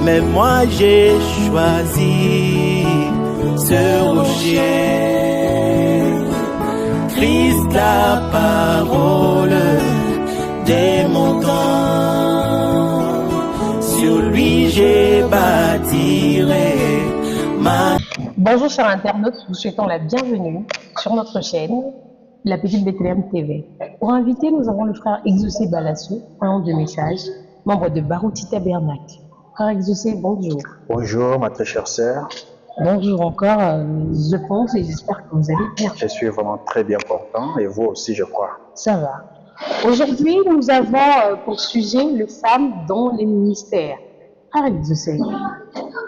Mais moi j'ai choisi ce rocher, Christ la parole dès mon temps. Sur lui j'ai bâtirai ma... Bonjour chers internautes, nous souhaitons la bienvenue sur notre chaîne, La Petite Bethléem TV. Pour inviter, nous avons le frère Exaucé Balassou, un de message, membre de Barouti Tabernacle. Frère Exaucé, bonjour. Bonjour ma très chère sœur. Bonjour encore, je pense et j'espère que vous allez bien. Je suis vraiment très bien portant et vous aussi je crois. Ça va. Aujourd'hui, nous avons pour sujet les femmes dans les ministères. Frère Exaucé,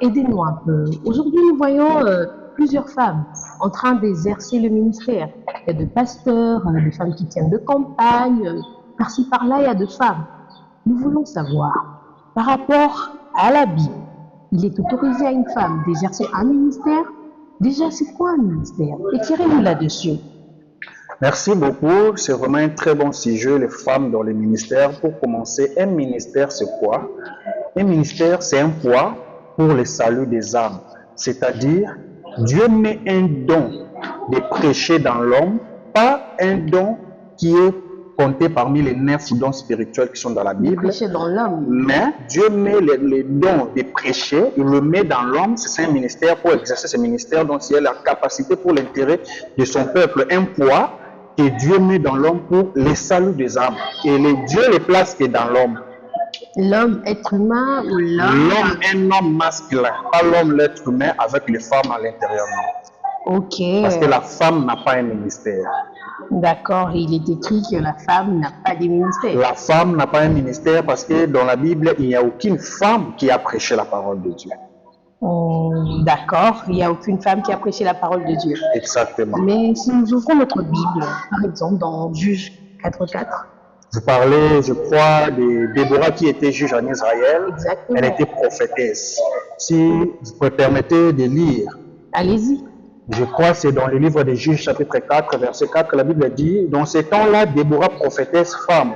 aidez-nous un peu. Aujourd'hui, nous voyons plusieurs femmes en train d'exercer le ministère. Il y a des pasteurs, des femmes qui tiennent de campagne, par-ci par-là, il y a des femmes. Nous voulons savoir, par rapport à la Bible, il est autorisé à une femme d'exercer un ministère. Déjà, c'est quoi un ministère? Éclairez-nous là-dessus. Merci beaucoup. C'est vraiment un très bon sujet, les femmes dans les ministères. Pour commencer, un ministère, c'est quoi? Un ministère, c'est un poids pour le salut des âmes. C'est-à-dire, Dieu met un don de prêcher dans l'homme, pas un don qui est compté parmi les 9 dons spirituels qui sont dans la Bible. Prêcher dans l'homme. Mais Dieu met les dons de prêcher, il le met dans l'homme. C'est un ministère pour exercer ce ministère. Donc, il y a la capacité pour l'intérêt de son peuple, un poids que Dieu met dans l'homme pour le salut des âmes. Et Dieu les place que dans l'homme. L'homme, être humain ou l'homme? L'homme, un homme masculin, pas l'homme, l'être humain avec les femmes à l'intérieur. Ok. Parce que la femme n'a pas un ministère. D'accord, il est écrit que la femme n'a pas de ministère. La femme n'a pas un ministère parce que dans la Bible, il n'y a aucune femme qui a prêché la parole de Dieu. D'accord, il n'y a aucune femme qui a prêché la parole de Dieu. Exactement. Mais si nous ouvrons notre Bible, par exemple dans Juge 4.4. Vous parlez, je crois, de Déborah qui était juge en Israël. Exactement. Elle était prophétesse. Si vous me permettez de lire. Allez-y. Je crois que c'est dans le livre de Juges, chapitre 4, verset 4, la Bible dit, dans ces temps-là, Déborah, prophétesse, femme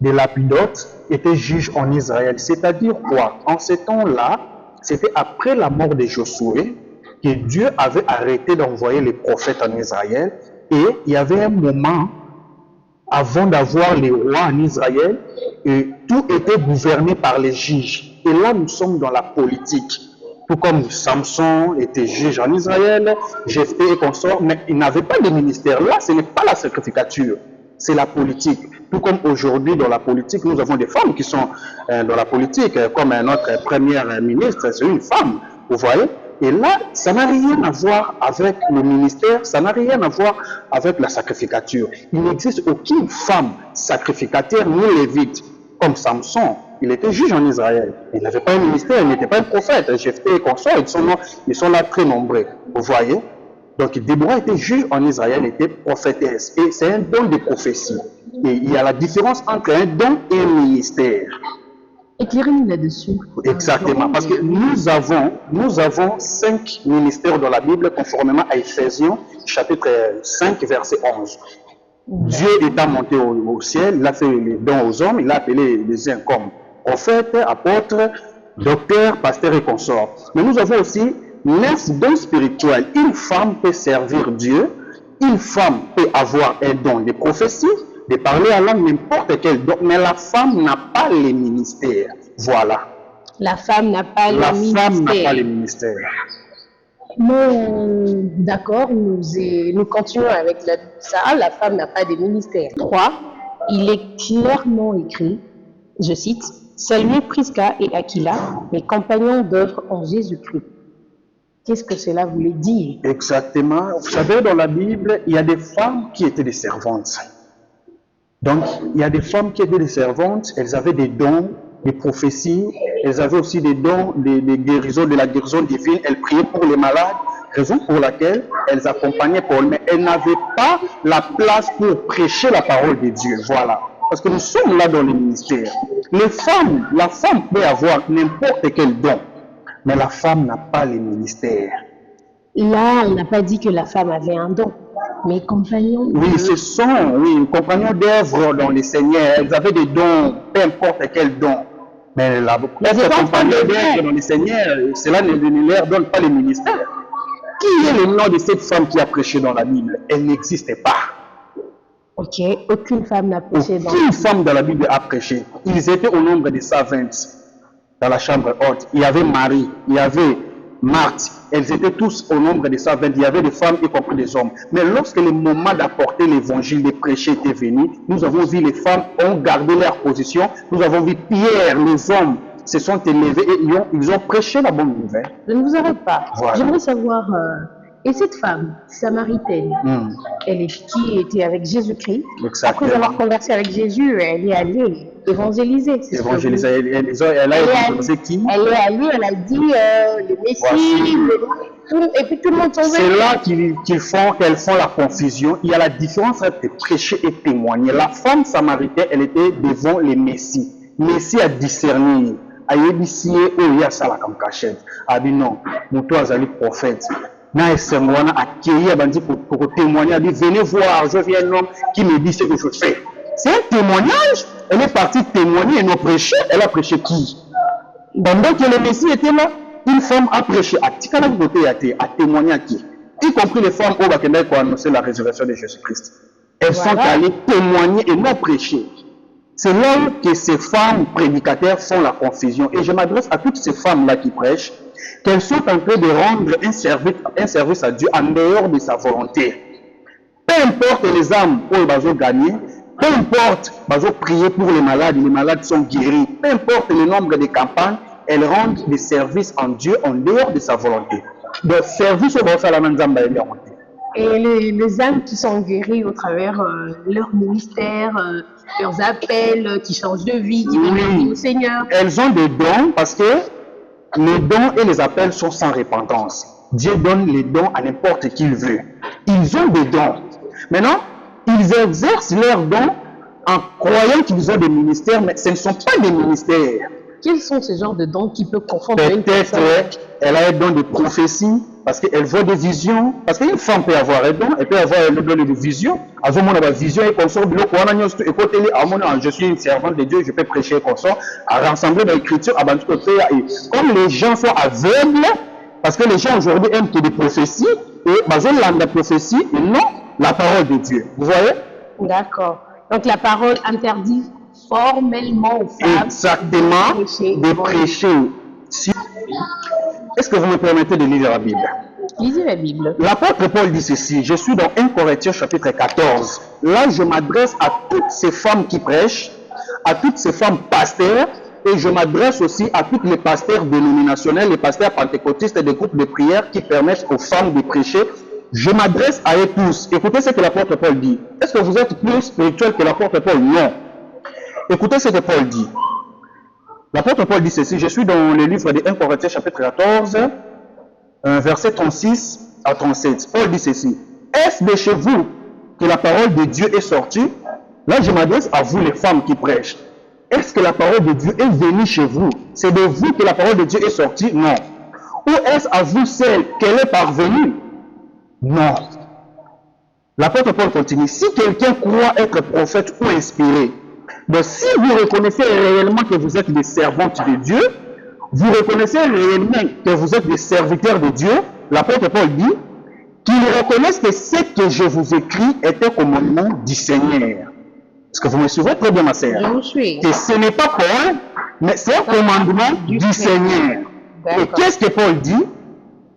de Lapidote, était juge en Israël. C'est-à-dire quoi? En ces temps-là, c'était après la mort de Josué que Dieu avait arrêté d'envoyer les prophètes en Israël. Et il y avait un moment, avant d'avoir les rois en Israël, et tout était gouverné par les juges. Et là, nous sommes dans la politique. Tout comme Samson était juge en Israël, Jephthé et consorts, mais il n'avait pas de ministère. Là, ce n'est pas la sacrificature, c'est la politique. Tout comme aujourd'hui, dans la politique, nous avons des femmes qui sont dans la politique, comme notre première ministre, c'est une femme, vous voyez. Et là, ça n'a rien à voir avec le ministère, ça n'a rien à voir avec la sacrificature. Il n'existe aucune femme sacrificateur ni lévite, comme Samson. Il était juge en Israël. Il n'avait pas un ministère, il n'était pas un prophète. Jephthé et consorts, ils sont là très nombreux. Vous voyez? Donc, Déborah était juge en Israël, était prophétesse. Et c'est un don de prophétie. Et il y a la différence entre un don et un ministère. Éclairez-nous là-dessus. Exactement. Parce que nous avons 5 ministères dans la Bible, conformément à Ephésiens, chapitre 5, verset 11. Dieu étant monté au ciel, il a fait les dons aux hommes, il a appelé les uns comme prophètes, apôtres, docteurs, pasteurs et consorts. Mais nous avons aussi 9 dons spirituels. Une femme peut servir Dieu, une femme peut avoir un don de prophétie, de parler à l'homme, n'importe quel don, mais la femme n'a pas les ministères. Voilà. La femme n'a pas La le ministère. femme n'a pas les ministères. D'accord, nous continuons avec ça. La femme n'a pas de ministère. 3. Il est clairement écrit, je cite, « Saluez Prisca et Aquila, mes compagnons d'œuvre en Jésus-Christ. » Qu'est-ce que cela voulait dire? Exactement. Vous savez, dans la Bible, il y a des femmes qui étaient des servantes. Donc, il y a des femmes qui étaient des servantes, elles avaient des dons, des prophéties, elles avaient aussi des dons, des guérisons, de la guérison divine, elles priaient pour les malades, raison pour laquelle elles accompagnaient Paul, mais elles n'avaient pas la place pour prêcher la parole de Dieu, voilà. Parce que nous sommes là dans le ministère. La femme peut avoir n'importe quel don, mais la femme n'a pas les ministères. Là, on n'a pas dit que la femme avait un don. Mes compagnons. Oui, ce sont, compagnons d'œuvre dans le Seigneur. Elles avaient des dons, peu importe quel don. Mais là, Mais c'est être pas en train de accompagné le d'être faire. dans le Seigneur, cela ne leur donne pas le ministère. Qui est le nom de cette femme qui a prêché dans la Bible? Elle n'existait pas. Ok, aucune femme n'a prêché dans Aucune femme dans la Bible a prêché. Ils étaient au nombre de 120 dans la chambre haute. Il y avait Marie, il y avait Marthe. Elles étaient tous au nombre de 120. Il y avait des femmes y compris des hommes. Mais lorsque le moment d'apporter l'évangile, de prêcher était venu, nous avons vu les femmes ont gardé leur position. Nous avons vu Pierre, les hommes se sont élevés et ils ont prêché la bonne nouvelle. Je ne vous arrête pas. Voilà. J'aimerais savoir, et cette femme samaritaine, qui était avec Jésus-Christ, Exactement. après avoir conversé avec Jésus, elle est allée évangéliser. c'est ce que Évangéliser, vous- elle a évangélisé qui? Elle est allée, elle a dit le Messie, et puis tout le monde tombait. C'est là qu'elles font la confusion. Il y a la différence entre prêcher et témoigner. La femme samaritaine, elle était devant les Messies. Messie a discerné. Ayebisiye oyo asala comme cachette. Abi non, moto azali prophète. Na esengwana accueilli abandi pour témoigner. Abi venez voir, je viens un homme qui me dit ce que je fais. C'est un témoignage. Elle est partie témoigner et non prêcher. Elle a prêché qui? Pendant que le Messie était là, une femme a prêché à Tikala côté a témoigné à qui? Y compris les femmes au Bakenda qui ont annoncé la résurrection de Jésus-Christ. Elles sont allées témoigner et non prêcher. C'est là que ces femmes prédicateurs font la confusion. Et je m'adresse à toutes ces femmes-là qui prêchent, qu'elles sont en train de rendre un service à Dieu en dehors de sa volonté. Peu importe les âmes où elles vont gagner, peu importe, elles vont prier pour les malades sont guéris. Peu importe le nombre de campagnes, elles rendent des services en Dieu en dehors de sa volonté. Donc, service au Salamandre Et les âmes qui sont guéries au travers leur ministère, leurs appels, qui changent de vie, qui donnent leur vie au Seigneur. Elles ont des dons parce que les dons et les appels sont sans repentance. Dieu donne les dons à n'importe qui il veut. Ils ont des dons. Maintenant, ils exercent leurs dons en croyant qu'ils ont des ministères, mais ce ne sont pas des ministères. Quels sont ces genres de dons qui peuvent confondre une Peut-être personne? elle a un don de prophétie parce qu'elle voit des visions. Parce qu'une femme peut avoir un don, elle peut avoir un don de vision. À ce moment, elle a vision et consort. Je suis une servante de Dieu, je peux prêcher et consort. À rassembler dans l'écriture, à côté. Et comme les gens sont aveugles, parce que les gens aujourd'hui aiment que des prophéties, et la prophétie et non la parole de Dieu. Vous voyez? D'accord. Donc la parole interdit formellement aux femmes Exactement, de prêcher. Est-ce que vous me permettez de lire la Bible? Lisez la Bible. L'apôtre Paul dit ceci, je suis dans 1 Corinthiens chapitre 14. Là, je m'adresse à toutes ces femmes qui prêchent, à toutes ces femmes pasteurs, et je m'adresse aussi à tous les pasteurs dénominationnels, les pasteurs pentecôtistes et des groupes de prière qui permettent aux femmes de prêcher. Je m'adresse à eux tous. Écoutez ce que l'apôtre Paul dit. Est-ce que vous êtes plus spirituel que l'apôtre Paul? Non. Écoutez ce que Paul dit. L'apôtre Paul dit ceci, je suis dans le livre de 1 Corinthiens chapitre 14, verset 36 à 37. Paul dit ceci, est-ce de chez vous que la parole de Dieu est sortie? Là, je m'adresse à vous les femmes qui prêchent. Est-ce que la parole de Dieu est venue chez vous? C'est de vous que la parole de Dieu est sortie? Non. Ou est-ce à vous celle qu'elle est parvenue? Non. L'apôtre Paul continue, si quelqu'un croit être prophète ou inspiré, donc si vous reconnaissez réellement que vous êtes des servantes de Dieu, vous reconnaissez réellement que vous êtes des serviteurs de Dieu, l'apôtre Paul dit qu'ils reconnaissent que ce que je vous écris est un commandement du Seigneur. Est-ce que vous me suivez très bien, ma sœur? Je vous suis. Que ce n'est pas Paul, mais c'est un commandement du Seigneur. Et qu'est-ce que Paul dit?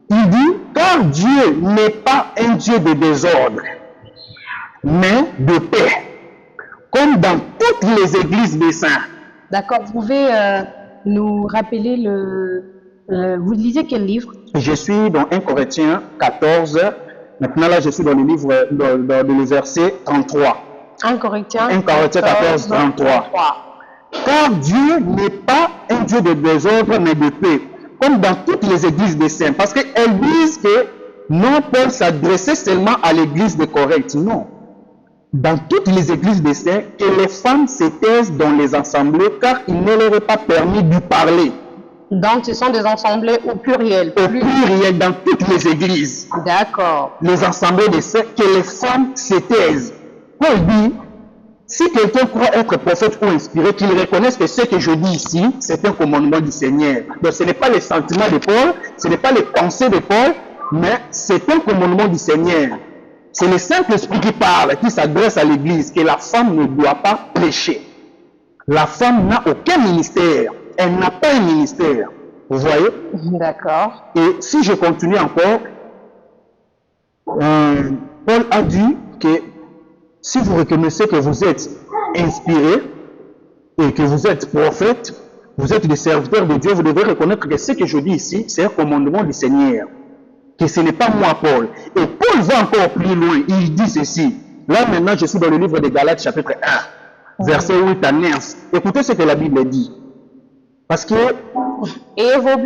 Il dit, car Dieu n'est pas un Dieu de désordre, mais de paix. Comme dans toutes les églises des saints. D'accord, vous pouvez nous rappeler vous lisez quel livre? Je suis dans 1 Corinthiens 14. Maintenant, là, je suis dans le livre, dans le verset 33. 1 Corinthiens 14, 33. Car Dieu n'est pas un Dieu de désordre, mais de paix. Comme dans toutes les églises des saints. Parce qu'elles disent que non, Paul s'adressait seulement à l'église de Corinthe. Non. Dans toutes les églises des saints, que les femmes se taisent dans les assemblées, car il ne leur est pas permis de parler. Donc, ce sont des assemblées au pluriel. Au pluriel, dans toutes les églises. D'accord. Les assemblées des saints, que les femmes se taisent. Paul dit, Si quelqu'un croit être prophète ou inspiré, qu'il reconnaisse que ce que je dis ici, c'est un commandement du Seigneur. Donc ce n'est pas les sentiments de Paul, ce n'est pas les pensées de Paul, mais c'est un commandement du Seigneur. C'est le Saint-Esprit qui parle, qui s'adresse à l'Église, que la femme ne doit pas prêcher. La femme n'a aucun ministère. Elle n'a pas un ministère. Vous voyez? D'accord. Et si je continue encore, Paul a dit que si vous reconnaissez que vous êtes inspiré et que vous êtes prophète, vous êtes des serviteurs de Dieu, vous devez reconnaître que ce que je dis ici, c'est un commandement du Seigneur. Que ce n'est pas moi, Paul. Et Paul va encore plus loin. Il dit ceci. Là, maintenant, je suis dans le livre de Galates, chapitre 1, verset 8 à 9. Écoutez ce que la Bible dit. Parce que... Et vos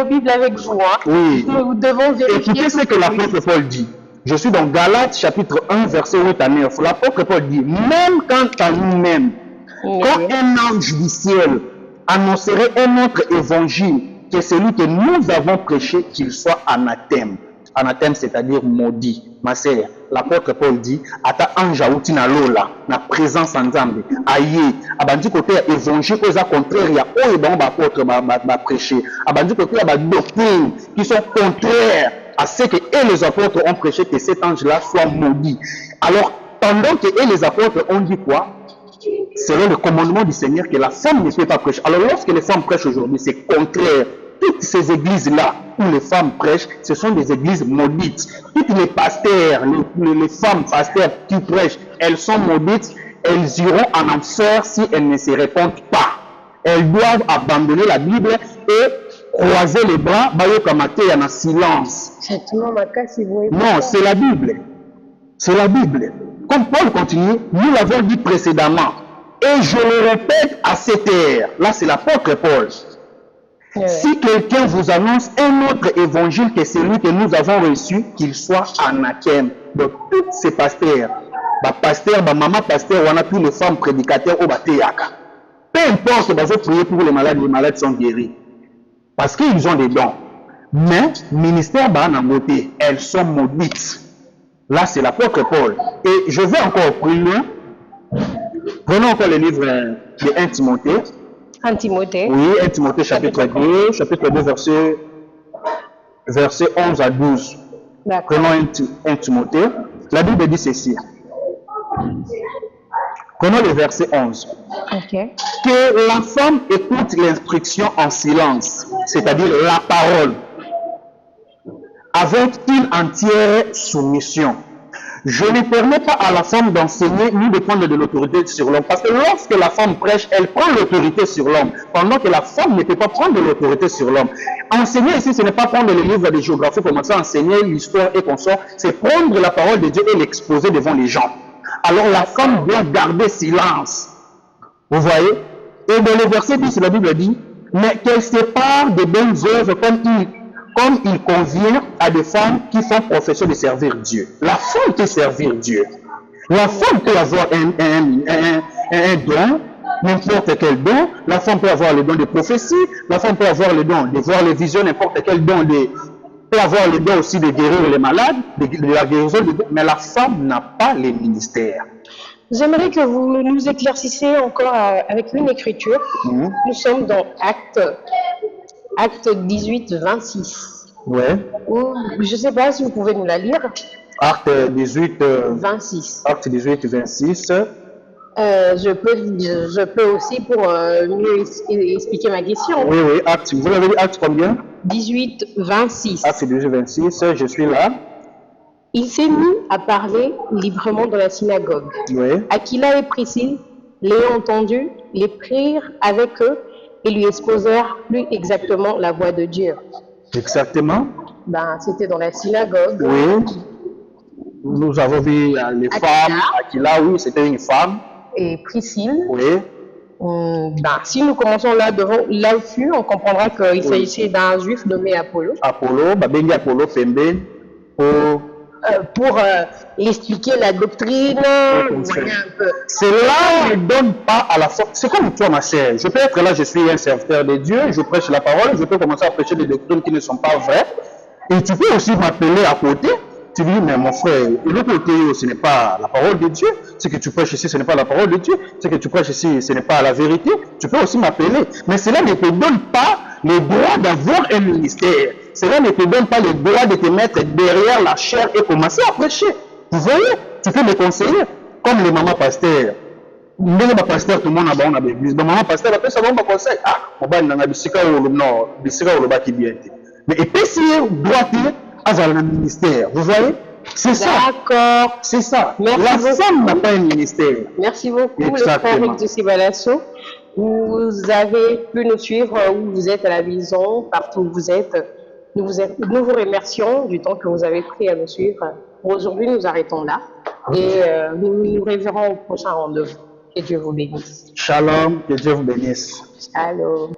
Bibles avec vous, hein? Oui. Nous devons vérifier. Écoutez ce que l'apôtre Paul dit. Je suis dans Galates, chapitre 1, verset 8 à 9. L'apôtre Paul dit, même quant à nous-mêmes, quand un ange du ciel annoncerait un autre évangile que celui que nous avons prêché, qu'il soit anathème. Anathème, c'est-à-dire maudit. Ma sœur, l'apôtre Paul dit, ata ange auti na lola, na présence en Nzambe, aye, abandi côté évangile, aux contraire, il y a oyo dans l'apôtre va prêcher. Abandi côté, il y a des doctrines qui sont contraires à ce que les apôtres ont prêché, que cet ange-là soit maudit. Alors, pendant que les apôtres ont dit quoi? Selon le commandement du Seigneur, que la femme ne peut pas prêcher. Alors, lorsque les femmes prêchent aujourd'hui, c'est contraire. Toutes ces églises-là où les femmes prêchent, ce sont des églises maudites. Toutes les pasteurs, les femmes pasteurs qui prêchent, elles sont maudites. Elles iront en enfer si elles ne se répondent pas. Elles doivent abandonner la Bible et croiser les bras, en silence. Non, c'est la Bible. C'est la Bible. Comme Paul continue, nous l'avons dit précédemment. Et je le répète à cette heure. Là, c'est l'apôtre Paul. Si quelqu'un vous annonce un autre évangile que celui que nous avons reçu, qu'il soit anathème. Donc, tous ces pasteurs, pasteur, maman pasteur, on a tous les femmes prédicateurs au Bateyaka. Peu importe, vous prier pour les malades sont guéris. Parce qu'ils ont des dons. Mais, ministère Banamoté, elles sont maudites. Là, c'est l'apôtre Paul. Et je vais encore plus loin. Prenons encore le livre de 1 Timothée. 1 Timothée. Oui, 1 Timothée chapitre 2, verset 11 à 12. Prenons 1 Timothée. La Bible dit ceci. Prenons le verset 11. Okay. Que la femme écoute l'instruction en silence, c'est-à-dire la parole, avec une entière soumission. Je ne permets pas à la femme d'enseigner ni de prendre de l'autorité sur l'homme. Parce que lorsque la femme prêche, elle prend l'autorité sur l'homme. Pendant que la femme ne peut pas prendre de l'autorité sur l'homme. Enseigner ici, ce n'est pas prendre les livres de géographie, commencer à enseigner l'histoire et qu'on sort. C'est prendre la parole de Dieu et l'exposer devant les gens. Alors la femme doit garder silence. Vous voyez? Et dans le verset 10, la Bible dit, mais qu'elle sépare des bonnes œuvres comme il convient à des femmes qui font profession de servir Dieu. La femme peut servir Dieu. La femme peut avoir un don, n'importe quel don. La femme peut avoir le don de prophétie. La femme peut avoir le don de voir les visions, n'importe quel don. Peut avoir le don aussi de guérir les malades, de la guérison. Mais la femme n'a pas les ministères. J'aimerais que vous nous éclaircissiez encore avec une écriture. Nous sommes dans Acte 18, 26. Ouais. Je ne sais pas si vous pouvez nous la lire. Acte 18, 26. Acte 18, 26. Je peux aussi pour mieux expliquer ma question. Oui, Acte, vous avez dit Acte combien? 18, 26. Acte 18, 26, je suis là. Il s'est mis à parler librement dans la synagogue. Oui. Aquila et Priscille, l'ayant entendu, les prirent avec eux et lui exposèrent plus exactement la voix de Dieu. Exactement. C'était dans la synagogue. Oui. Nous avons vu les femmes. Aquila, oui, c'était une femme. Et Priscille. Oui. Si nous commençons là devant là-dessus, on comprendra qu'il s'agissait d'un juif nommé Apollo. Apollo, Babengi Apollo Pembe, pour expliquer la doctrine. Cela ne donne pas à la force. C'est comme toi, ma sœur. Je peux être là, je suis un serviteur de Dieu, je prêche la parole, je peux commencer à prêcher des doctrines qui ne sont pas vraies. Et tu peux aussi m'appeler à côté Tu dis, mais mon frère, et l'autre côté, ce n'est pas la parole de Dieu. Ce que tu prêches ici, ce n'est pas la parole de Dieu. Ce que tu prêches ici, ce n'est pas la vérité. Tu peux aussi m'appeler. Mais cela ne te donne pas le droit d'avoir un ministère. Cela ne te donne pas le droit de te mettre derrière la chair et commencer à prêcher. Vous voyez, tu peux me conseiller, comme les mamans pasteurs. Ndenge ba pasteur tout le monde a ba l'église. Ba maman pasteur après ça va ba conseil. Ah, on va na bisika ou non, bisika ou ba ki bien. Mais et puis si doit avoir un ministère. Vous voyez? C'est ça. D'accord. C'est ça. Merci la beaucoup. femme n'a pas un ministère. Merci beaucoup, Exactement. le frère Exaucé Balasso. Vous avez pu nous suivre où vous êtes à la maison, partout où vous êtes. Nous vous remercions du temps que vous avez pris à nous suivre. Pour aujourd'hui, nous arrêtons là et nous nous reverrons au prochain rendez-vous. Que Dieu vous bénisse. Shalom, que Dieu vous bénisse. Shalom.